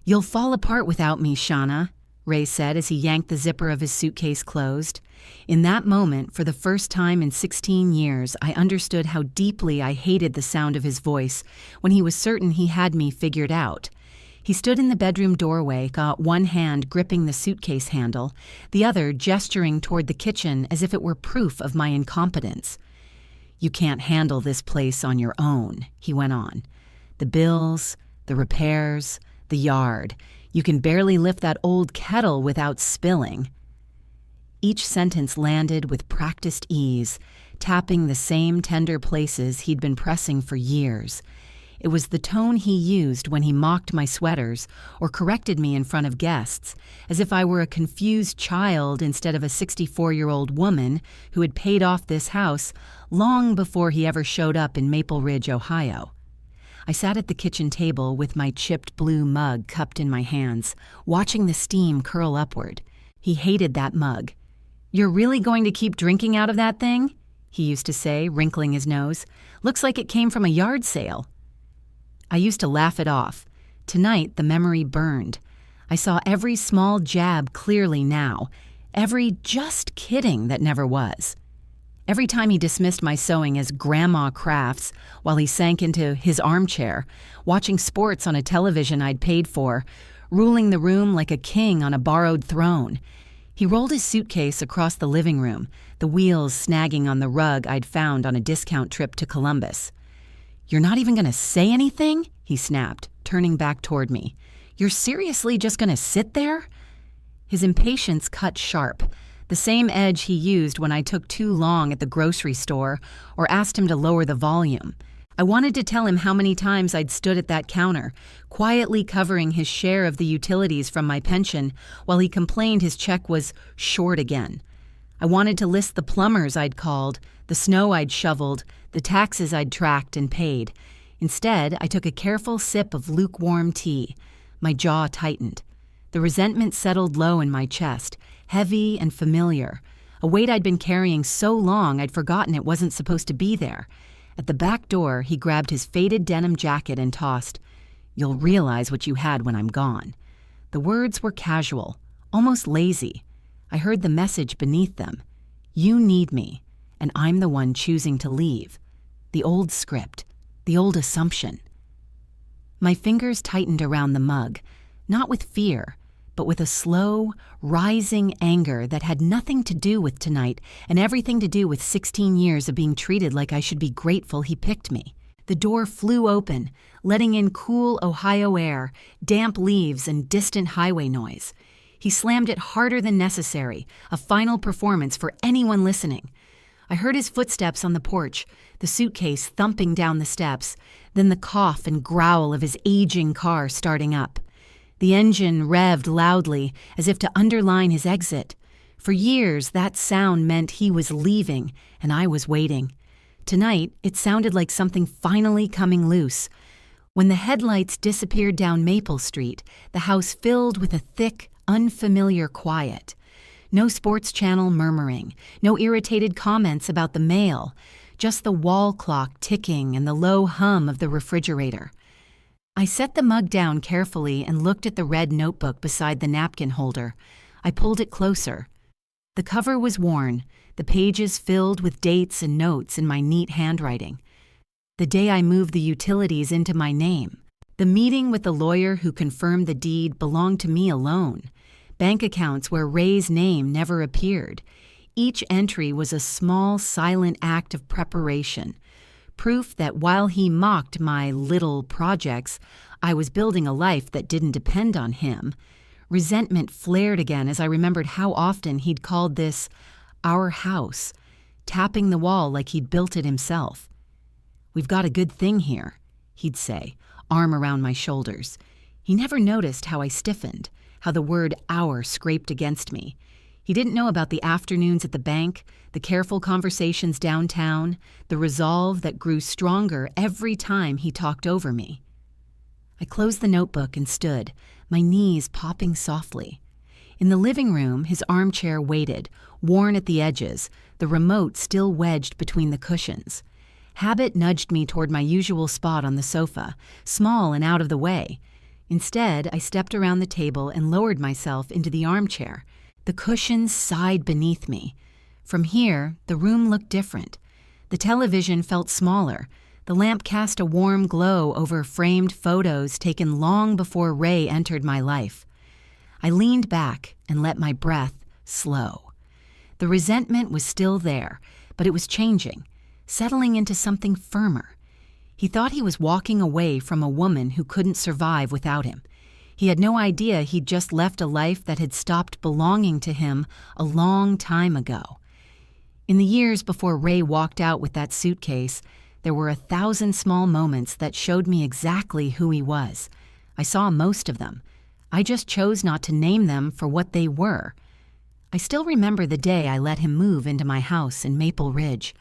"You'll fall apart without me, Shauna," Ray said as he yanked the zipper of his suitcase closed. In that moment, for the first time in 16 years, I understood how deeply I hated the sound of his voice when he was certain he had me figured out. He stood in the bedroom doorway, got one hand gripping the suitcase handle, the other gesturing toward the kitchen as if it were proof of my incompetence. "You can't handle this place on your own," he went on. "The bills, the repairs, the yard. You can barely lift that old kettle without spilling." Each sentence landed with practiced ease, tapping the same tender places he'd been pressing for years. It was the tone he used when he mocked my sweaters or corrected me in front of guests, as if I were a confused child instead of a 64-year-old woman who had paid off this house long before he ever showed up in Maple Ridge, Ohio. I sat at the kitchen table with my chipped blue mug cupped in my hands, watching the steam curl upward. He hated that mug. "You're really going to keep drinking out of that thing?" he used to say, wrinkling his nose. "Looks like it came from a yard sale." I used to laugh it off. Tonight, the memory burned. I saw every small jab clearly now, every "just kidding" that never was. Every time he dismissed my sewing as grandma crafts while he sank into his armchair, watching sports on a television I'd paid for, ruling the room like a king on a borrowed throne. He rolled his suitcase across the living room, the wheels snagging on the rug I'd found on a discount trip to Columbus. "You're not even going to say anything?" he snapped, turning back toward me. "You're seriously just going to sit there?" His impatience cut sharp, the same edge he used when I took too long at the grocery store or asked him to lower the volume. I wanted to tell him how many times I'd stood at that counter, quietly covering his share of the utilities from my pension while he complained his check was short again. I wanted to list the plumbers I'd called, the snow I'd shoveled, the taxes I'd tracked and paid. Instead, I took a careful sip of lukewarm tea. My jaw tightened. The resentment settled low in my chest, heavy and familiar, a weight I'd been carrying so long I'd forgotten it wasn't supposed to be there. At the back door, he grabbed his faded denim jacket and tossed, "You'll realize what you had when I'm gone." The words were casual, almost lazy. I heard the message beneath them. You need me, and I'm the one choosing to leave. The old script, the old assumption. My fingers tightened around the mug, not with fear, but with a slow, rising anger that had nothing to do with tonight and everything to do with 16 years of being treated like I should be grateful he picked me. The door flew open, letting in cool Ohio air, damp leaves, and distant highway noise. He slammed it harder than necessary, a final performance for anyone listening. I heard his footsteps on the porch, the suitcase thumping down the steps, then the cough and growl of his aging car starting up. The engine revved loudly, as if to underline his exit. For years, that sound meant he was leaving, and I was waiting. Tonight, it sounded like something finally coming loose. When the headlights disappeared down Maple Street, the house filled with a thick, unfamiliar quiet. No sports channel murmuring, no irritated comments about the mail, just the wall clock ticking and the low hum of the refrigerator. I set the mug down carefully and looked at the red notebook beside the napkin holder. I pulled it closer. The cover was worn, the pages filled with dates and notes in my neat handwriting. The day I moved the utilities into my name. The meeting with the lawyer who confirmed the deed belonged to me alone. Bank accounts where Ray's name never appeared. Each entry was a small, silent act of preparation. Proof that while he mocked my little projects, I was building a life that didn't depend on him. Resentment flared again as I remembered how often he'd called this our house, tapping the wall like he'd built it himself. "We've got a good thing here," he'd say, arm around my shoulders. He never noticed how I stiffened, how the word "our" scraped against me. He didn't know about the afternoons at the bank, the careful conversations downtown, the resolve that grew stronger every time he talked over me. I closed the notebook and stood, my knees popping softly. In the living room, his armchair waited, worn at the edges, the remote still wedged between the cushions. Habit nudged me toward my usual spot on the sofa, small and out of the way. Instead, I stepped around the table and lowered myself into the armchair. The cushions sighed beneath me. From here, the room looked different. The television felt smaller. The lamp cast a warm glow over framed photos taken long before Ray entered my life. I leaned back and let my breath slow. The resentment was still there, but it was changing, settling into something firmer. He thought he was walking away from a woman who couldn't survive without him. He had no idea he'd just left a life that had stopped belonging to him a long time ago. In the years before Ray walked out with that suitcase, there were 1,000 small moments that showed me exactly who he was. I saw most of them. I just chose not to name them for what they were. I still remember the day I let him move into my house in Maple Ridge.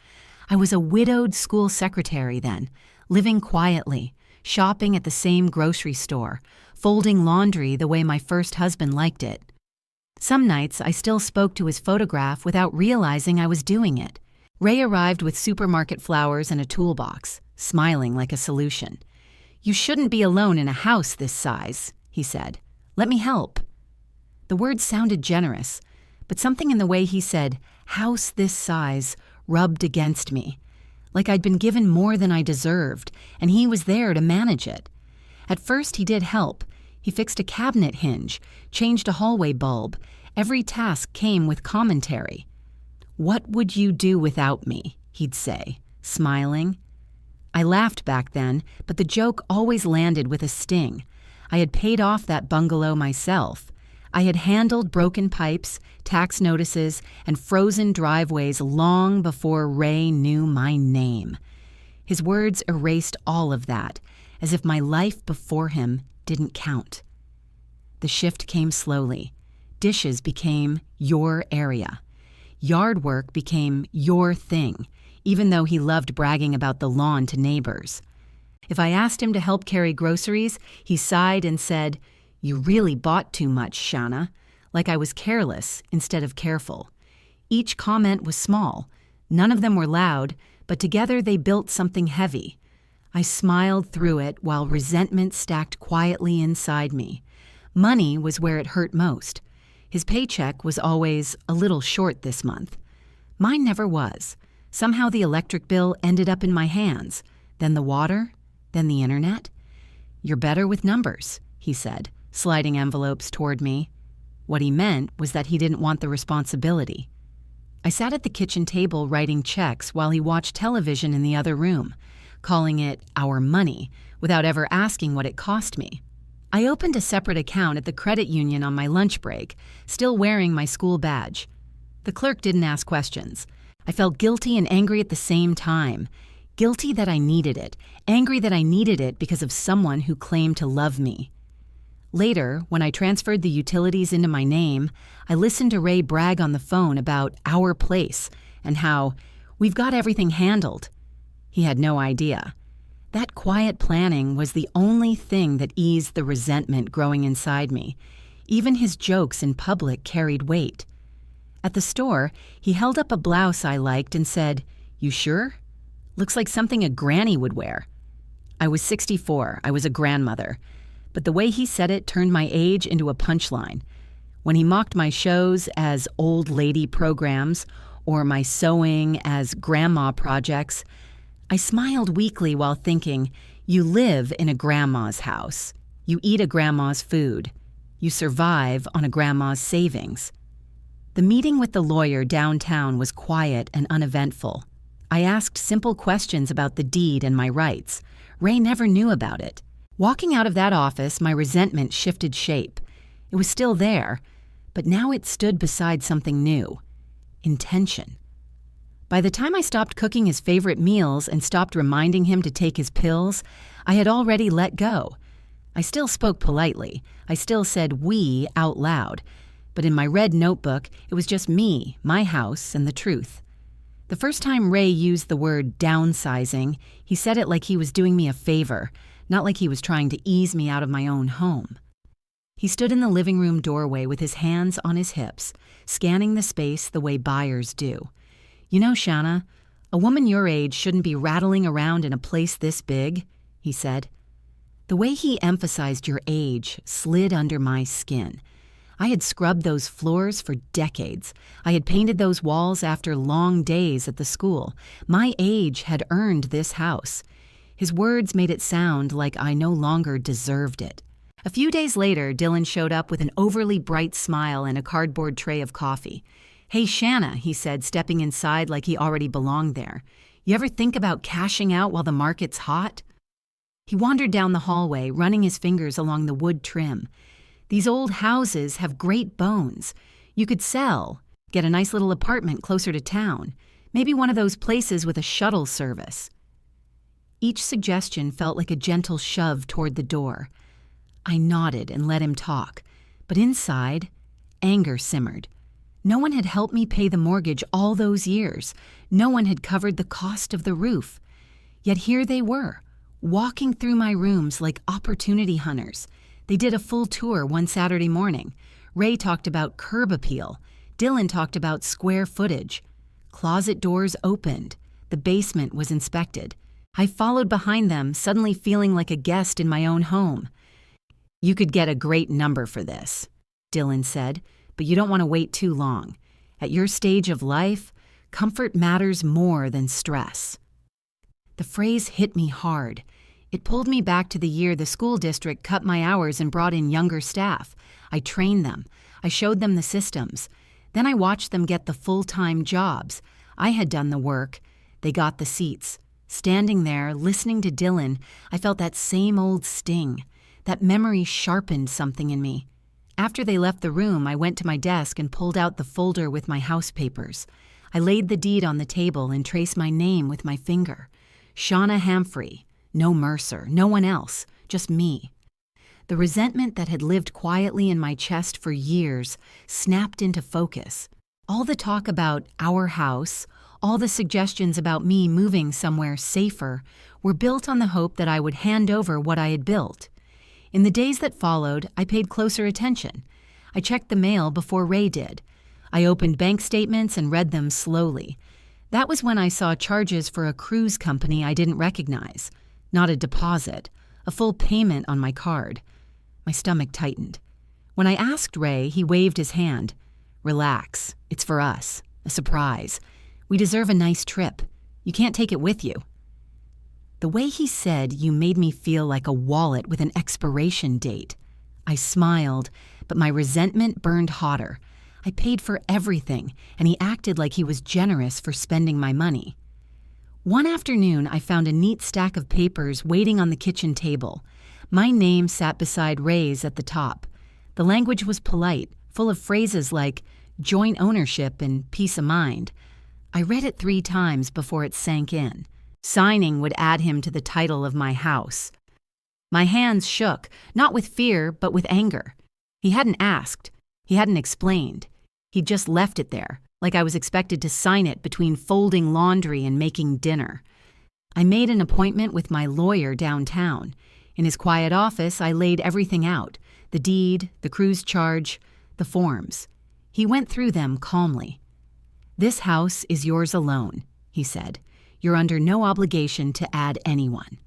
I was a widowed school secretary then, living quietly, shopping at the same grocery store, folding laundry the way my first husband liked it. Some nights I still spoke to his photograph without realizing I was doing it. Ray arrived with supermarket flowers and a toolbox, smiling like a solution. "You shouldn't be alone in a house this size," he said. "Let me help." The words sounded generous, but something in the way he said, "house this size," rubbed against me. Like I'd been given more than I deserved, and he was there to manage it. At first he did help. He fixed a cabinet hinge, changed a hallway bulb. Every task came with commentary. "What would you do without me?" he'd say, smiling. I laughed back then, but the joke always landed with a sting. I had paid off that bungalow myself. I had handled broken pipes, tax notices, and frozen driveways long before Ray knew my name. His words erased all of that, as if my life before him didn't count. The shift came slowly. Dishes became your area. Yard work became your thing, even though he loved bragging about the lawn to neighbors. If I asked him to help carry groceries, he sighed and said, "You really bought too much, Shauna," like I was careless instead of careful. Each comment was small. None of them were loud, but together they built something heavy. I smiled through it while resentment stacked quietly inside me. Money was where it hurt most. His paycheck was always a little short this month. Mine never was. Somehow the electric bill ended up in my hands, then the water, then the internet. "You're better with numbers," he said, sliding envelopes toward me. What he meant was that he didn't want the responsibility. I sat at the kitchen table writing checks while he watched television in the other room, calling it our money without ever asking what it cost me. I opened a separate account at the credit union on my lunch break, still wearing my school badge. The clerk didn't ask questions. I felt guilty and angry at the same time. Guilty that I needed it, angry that I needed it because of someone who claimed to love me. Later, when I transferred the utilities into my name, I listened to Ray brag on the phone about our place and how we've got everything handled. He had no idea. That quiet planning was the only thing that eased the resentment growing inside me. Even his jokes in public carried weight. At the store, he held up a blouse I liked and said, "You sure? Looks like something a granny would wear." I was 64. I was a grandmother. But the way he said it turned my age into a punchline. When he mocked my shows as old lady programs or my sewing as grandma projects, I smiled weakly while thinking, you live in a grandma's house. You eat a grandma's food. You survive on a grandma's savings. The meeting with the lawyer downtown was quiet and uneventful. I asked simple questions about the deed and my rights. Ray never knew about it. Walking out of that office, my resentment shifted shape. It was still there, but now it stood beside something new. Intention. By the time I stopped cooking his favorite meals and stopped reminding him to take his pills, I had already let go. I still spoke politely. I still said "we" out loud. But in my red notebook, it was just me, my house, and the truth. The first time Ray used the word downsizing, he said it like he was doing me a favor, not like he was trying to ease me out of my own home. He stood in the living room doorway with his hands on his hips, scanning the space the way buyers do. "You know, Shauna, a woman your age shouldn't be rattling around in a place this big," he said. The way he emphasized your age slid under my skin. I had scrubbed those floors for decades. I had painted those walls after long days at the school. My age had earned this house. His words made it sound like I no longer deserved it. A few days later, Dylan showed up with an overly bright smile and a cardboard tray of coffee. "Hey, Shanna," he said, stepping inside like he already belonged there. "You ever think about cashing out while the market's hot?" He wandered down the hallway, running his fingers along the wood trim. "These old houses have great bones. You could sell, get a nice little apartment closer to town, maybe one of those places with a shuttle service." Each suggestion felt like a gentle shove toward the door. I nodded and let him talk, but inside, anger simmered. No one had helped me pay the mortgage all those years. No one had covered the cost of the roof. Yet here they were, walking through my rooms like opportunity hunters. They did a full tour one Saturday morning. Ray talked about curb appeal. Dylan talked about square footage. Closet doors opened. The basement was inspected. I followed behind them, suddenly feeling like a guest in my own home. "You could get a great number for this," Dylan said, "but you don't want to wait too long. At your stage of life, comfort matters more than stress." The phrase hit me hard. It pulled me back to the year the school district cut my hours and brought in younger staff. I trained them. I showed them the systems. Then I watched them get the full-time jobs. I had done the work. They got the seats. Standing there, listening to Dylan, I felt that same old sting. That memory sharpened something in me. After they left the room, I went to my desk and pulled out the folder with my house papers. I laid the deed on the table and traced my name with my finger. Shauna Hamfrey. No Mercer, no one else, just me. The resentment that had lived quietly in my chest for years snapped into focus. All the talk about our house, all the suggestions about me moving somewhere safer, were built on the hope that I would hand over what I had built. In the days that followed, I paid closer attention. I checked the mail before Ray did. I opened bank statements and read them slowly. That was when I saw charges for a cruise company I didn't recognize. Not a deposit, a full payment on my card. My stomach tightened. When I asked Ray, he waved his hand. "Relax, it's for us, a surprise. We deserve a nice trip. You can't take it with you." The way he said "you" made me feel like a wallet with an expiration date. I smiled, but my resentment burned hotter. I paid for everything, and he acted like he was generous for spending my money. One afternoon, I found a neat stack of papers waiting on the kitchen table. My name sat beside Ray's at the top. The language was polite, full of phrases like joint ownership and peace of mind. I read it 3 times before it sank in. Signing would add him to the title of my house. My hands shook, not with fear, but with anger. He hadn't asked. He hadn't explained. He'd just left it there, like I was expected to sign it between folding laundry and making dinner. I made an appointment with my lawyer downtown. In his quiet office, I laid everything out: the deed, the cruise charge, the forms. He went through them calmly. "This house is yours alone," he said. "You're under no obligation to add anyone."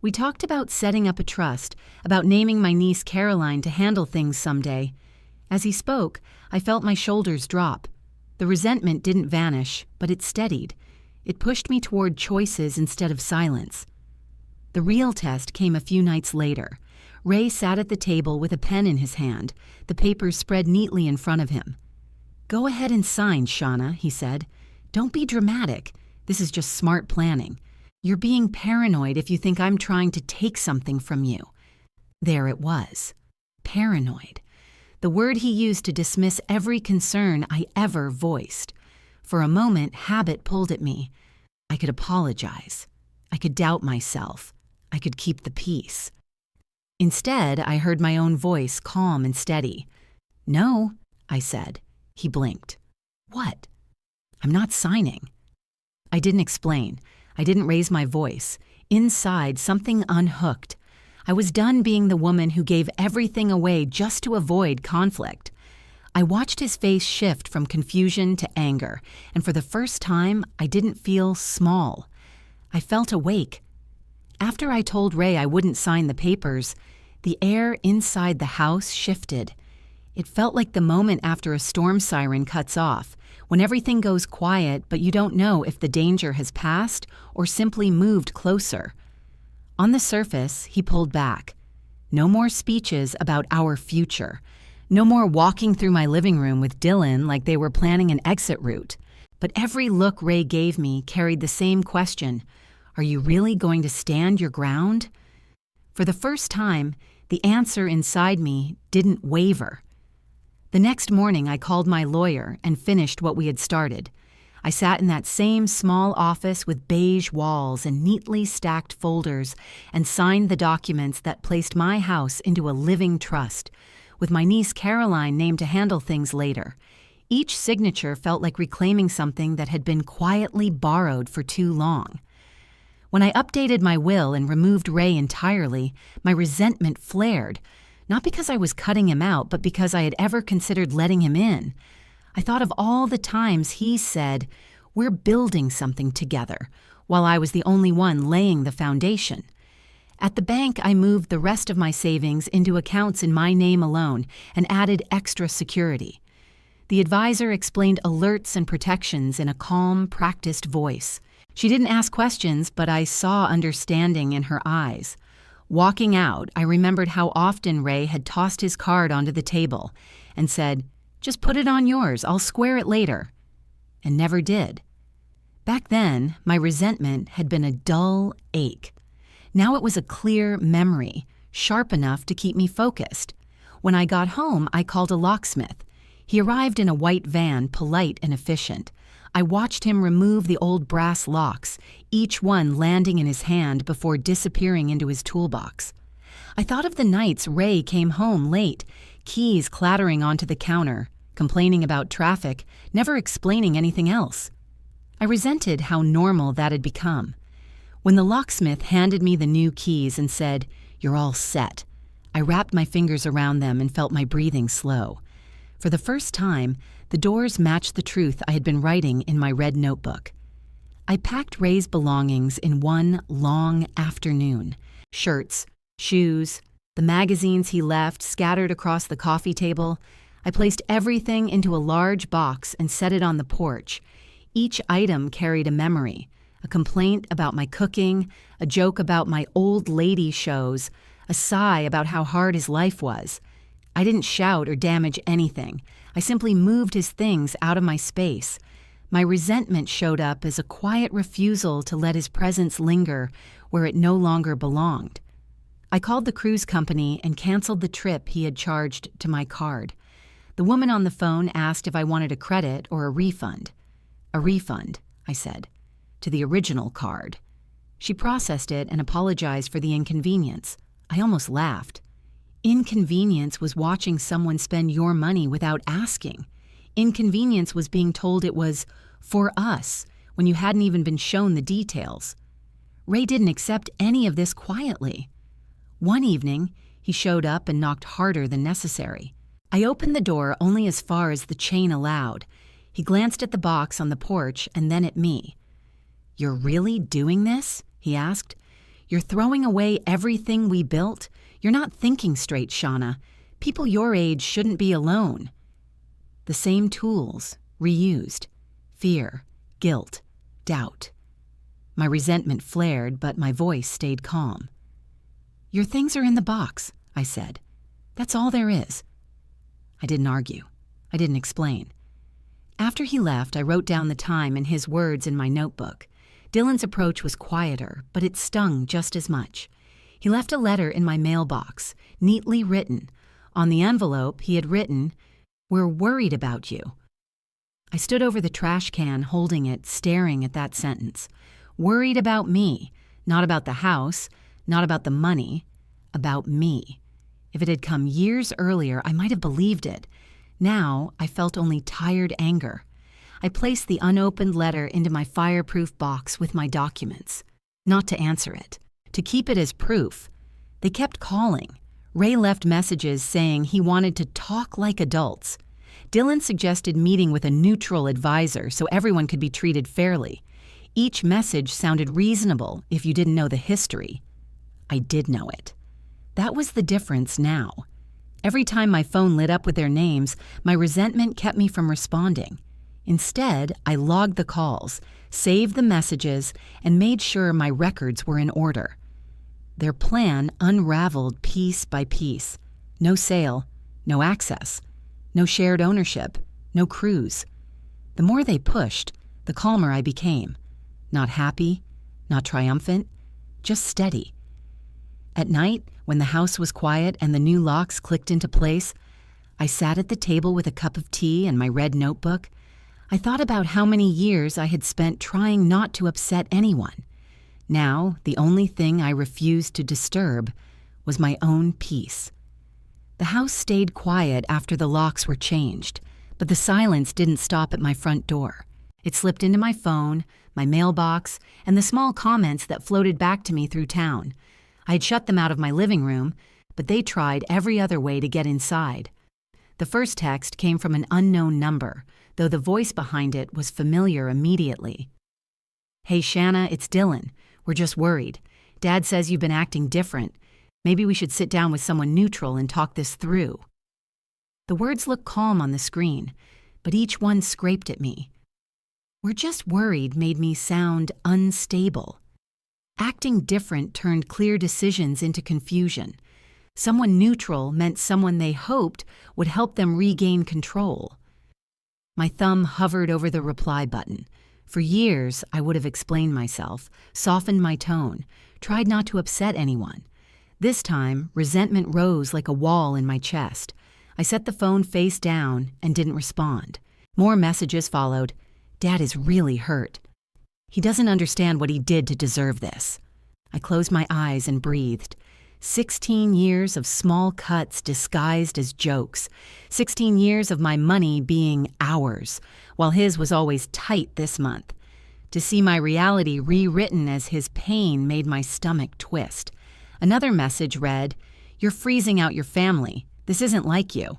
We talked about setting up a trust, about naming my niece Caroline to handle things someday. As he spoke, I felt my shoulders drop. The resentment didn't vanish, but it steadied. It pushed me toward choices instead of silence. The real test came a few nights later. Ray sat at the table with a pen in his hand, the papers spread neatly in front of him. "Go ahead and sign, Shauna," he said. "Don't be dramatic. This is just smart planning. You're being paranoid if you think I'm trying to take something from you." There it was. Paranoid. The word he used to dismiss every concern I ever voiced. For a moment, habit pulled at me. I could apologize. I could doubt myself. I could keep the peace. Instead, I heard my own voice, calm and steady. "No," I said. He blinked. "What?" "I'm not signing." I didn't explain. I didn't raise my voice. Inside, something unhooked. I was done being the woman who gave everything away just to avoid conflict. I watched his face shift from confusion to anger, and for the first time, I didn't feel small. I felt awake. After I told Ray I wouldn't sign the papers, the air inside the house shifted. It felt like the moment after a storm siren cuts off, when everything goes quiet but you don't know if the danger has passed or simply moved closer. On the surface, he pulled back. No more speeches about our future. No more walking through my living room with Dylan like they were planning an exit route. But every look Ray gave me carried the same question. Are you really going to stand your ground? For the first time, the answer inside me didn't waver. The next morning, I called my lawyer and finished what we had started. I sat in that same small office with beige walls and neatly stacked folders and signed the documents that placed my house into a living trust, with my niece Caroline named to handle things later. Each signature felt like reclaiming something that had been quietly borrowed for too long. When I updated my will and removed Ray entirely, my resentment flared, not because I was cutting him out, but because I had ever considered letting him in. I thought of all the times he said, "We're building something together," while I was the only one laying the foundation. At the bank, I moved the rest of my savings into accounts in my name alone and added extra security. The advisor explained alerts and protections in a calm, practiced voice. She didn't ask questions, but I saw understanding in her eyes. Walking out, I remembered how often Ray had tossed his card onto the table and said, "Just put it on yours, I'll square it later," and never did. Back then, my resentment had been a dull ache. Now it was a clear memory, sharp enough to keep me focused. When I got home, I called a locksmith. He arrived in a white van, polite and efficient. I watched him remove the old brass locks, each one landing in his hand before disappearing into his toolbox. I thought of the nights Ray came home late, keys clattering onto the counter, complaining about traffic, never explaining anything else. I resented how normal that had become. When the locksmith handed me the new keys and said, "You're all set," I wrapped my fingers around them and felt my breathing slow. For the first time, the doors matched the truth I had been writing in my red notebook. I packed Ray's belongings in one long afternoon. Shirts, shoes, the magazines he left scattered across the coffee table. I placed everything into a large box and set it on the porch. Each item carried a memory, a complaint about my cooking, a joke about my old lady shows, a sigh about how hard his life was. I didn't shout or damage anything. I simply moved his things out of my space. My resentment showed up as a quiet refusal to let his presence linger where it no longer belonged. I called the cruise company and canceled the trip he had charged to my card. The woman on the phone asked if I wanted a credit or a refund. "A refund," I said, "to the original card." She processed it and apologized for the inconvenience. I almost laughed. Inconvenience was watching someone spend your money without asking. Inconvenience was being told it was for us when you hadn't even been shown the details. Ray didn't accept any of this quietly. One evening, he showed up and knocked harder than necessary. I opened the door only as far as the chain allowed. He glanced at the box on the porch and then at me. "You're really doing this?" he asked. "You're throwing away everything we built? You're not thinking straight, Shauna. People your age shouldn't be alone." The same tools, reused. Fear, guilt, doubt. My resentment flared, but my voice stayed calm. "Your things are in the box," I said. "That's all there is." I didn't argue. I didn't explain. After he left, I wrote down the time and his words in my notebook. Dylan's approach was quieter, but it stung just as much. He left a letter in my mailbox, neatly written. On the envelope, he had written, "We're worried about you." I stood over the trash can, holding it, staring at that sentence. Worried about me, not about the house, not about the money, about me. If it had come years earlier, I might have believed it. Now, I felt only tired anger. I placed the unopened letter into my fireproof box with my documents. Not to answer it. To keep it as proof. They kept calling. Ray left messages saying he wanted to talk like adults. Dylan suggested meeting with a neutral advisor so everyone could be treated fairly. Each message sounded reasonable if you didn't know the history. I did know it. That was the difference now. Every time my phone lit up with their names, my resentment kept me from responding. Instead, I logged the calls, saved the messages, and made sure my records were in order. Their plan unraveled piece by piece. No sale, no access, no shared ownership, no cruise. The more they pushed, the calmer I became. Not happy, not triumphant, just steady. At night, when the house was quiet and the new locks clicked into place, I sat at the table with a cup of tea and my red notebook. I thought about how many years I had spent trying not to upset anyone. Now, the only thing I refused to disturb was my own peace. The house stayed quiet after the locks were changed, but the silence didn't stop at my front door. It slipped into my phone, my mailbox, and the small comments that floated back to me through town. I had shut them out of my living room, but they tried every other way to get inside. The first text came from an unknown number, though the voice behind it was familiar immediately. "Hey Shanna, it's Dylan. We're just worried. Dad says you've been acting different. Maybe we should sit down with someone neutral and talk this through." The words looked calm on the screen, but each one scraped at me. "We're just worried" made me sound unstable. Acting different turned clear decisions into confusion. Someone neutral meant someone they hoped would help them regain control. My thumb hovered over the reply button. For years, I would have explained myself, softened my tone, tried not to upset anyone. This time, resentment rose like a wall in my chest. I set the phone face down and didn't respond. More messages followed. "Dad is really hurt. He doesn't understand what he did to deserve this." I closed my eyes and breathed. 16 years of small cuts disguised as jokes. 16 years of my money being ours, while his was always tight this month. To see my reality rewritten as his pain made my stomach twist. Another message read, "You're freezing out your family. This isn't like you."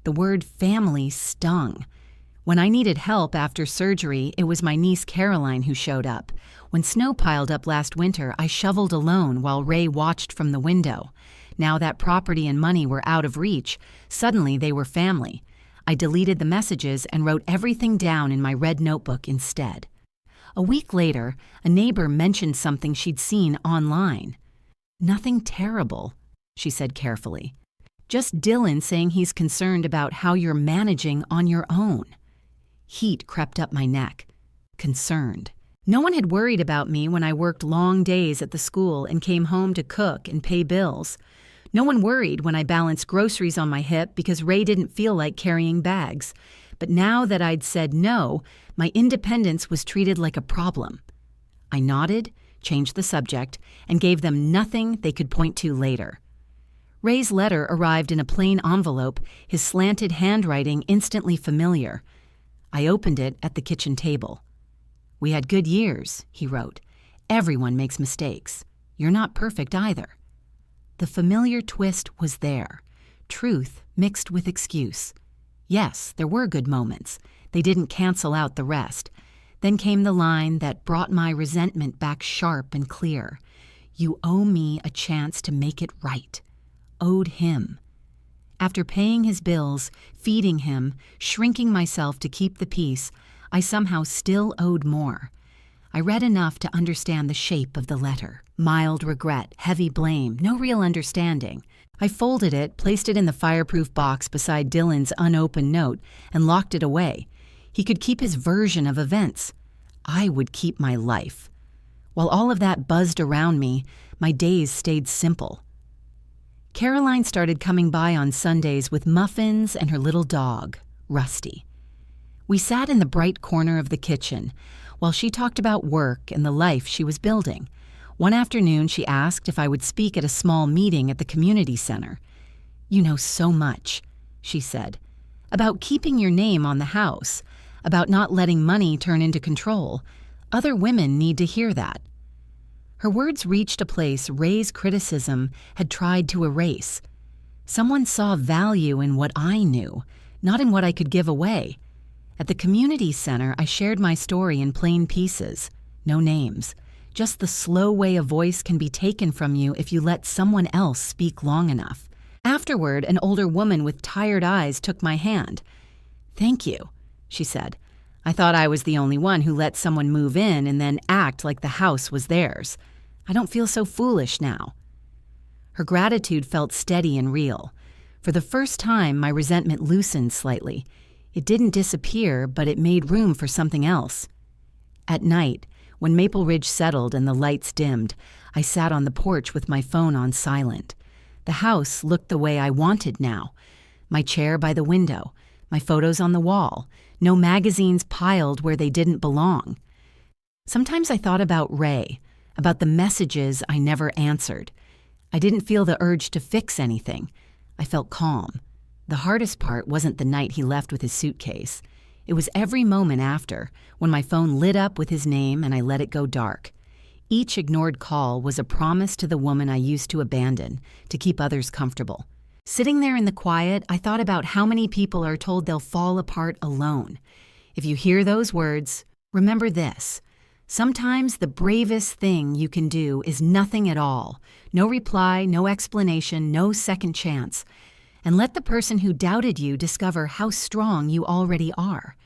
The word family stung. When I needed help after surgery, it was my niece Caroline who showed up. When snow piled up last winter, I shoveled alone while Ray watched from the window. Now that property and money were out of reach, suddenly they were family. I deleted the messages and wrote everything down in my red notebook instead. A week later, a neighbor mentioned something she'd seen online. "Nothing terrible," she said carefully. "Just Dylan saying he's concerned about how you're managing on your own." Heat crept up my neck. Concerned. No one had worried about me when I worked long days at the school and came home to cook and pay bills. No one worried when I balanced groceries on my hip because Ray didn't feel like carrying bags. But now that I'd said no, my independence was treated like a problem. I nodded, changed the subject, and gave them nothing they could point to later. Ray's letter arrived in a plain envelope, his slanted handwriting instantly familiar. I opened it at the kitchen table. "We had good years," he wrote. "Everyone makes mistakes. You're not perfect either." The familiar twist was there. Truth mixed with excuse. Yes, there were good moments. They didn't cancel out the rest. Then came the line that brought my resentment back sharp and clear. "You owe me a chance to make it right." Owed him. After paying his bills, feeding him, shrinking myself to keep the peace, I somehow still owed more. I read enough to understand the shape of the letter. Mild regret, heavy blame, no real understanding. I folded it, placed it in the fireproof box beside Dylan's unopened note, and locked it away. He could keep his version of events. I would keep my life. While all of that buzzed around me, my days stayed simple. Caroline started coming by on Sundays with muffins and her little dog, Rusty. We sat in the bright corner of the kitchen while she talked about work and the life she was building. One afternoon, she asked if I would speak at a small meeting at the community center. "You know so much," she said, "about keeping your name on the house, about not letting money turn into control. Other women need to hear that." Her words reached a place Ray's criticism had tried to erase. Someone saw value in what I knew, not in what I could give away. At the community center, I shared my story in plain pieces, no names, Just the slow way a voice can be taken from you if you let someone else speak long enough. Afterward, an older woman with tired eyes took my hand. "Thank you," she said. "I thought I was the only one who let someone move in and then act like the house was theirs. I don't feel so foolish now." Her gratitude felt steady and real. For the first time, my resentment loosened slightly. It didn't disappear, but it made room for something else. At night, when Maple Ridge settled and the lights dimmed, I sat on the porch with my phone on silent. The house looked the way I wanted now. My chair by the window, my photos on the wall, no magazines piled where they didn't belong. Sometimes I thought about Ray, about the messages I never answered. I didn't feel the urge to fix anything. I felt calm. The hardest part wasn't the night he left with his suitcase. It was every moment after, when my phone lit up with his name and I let it go dark. Each ignored call was a promise to the woman I used to abandon, to keep others comfortable. Sitting there in the quiet, I thought about how many people are told they'll fall apart alone. If you hear those words, remember this. Sometimes the bravest thing you can do is nothing at all. No reply, no explanation, no second chance. And let the person who doubted you discover how strong you already are.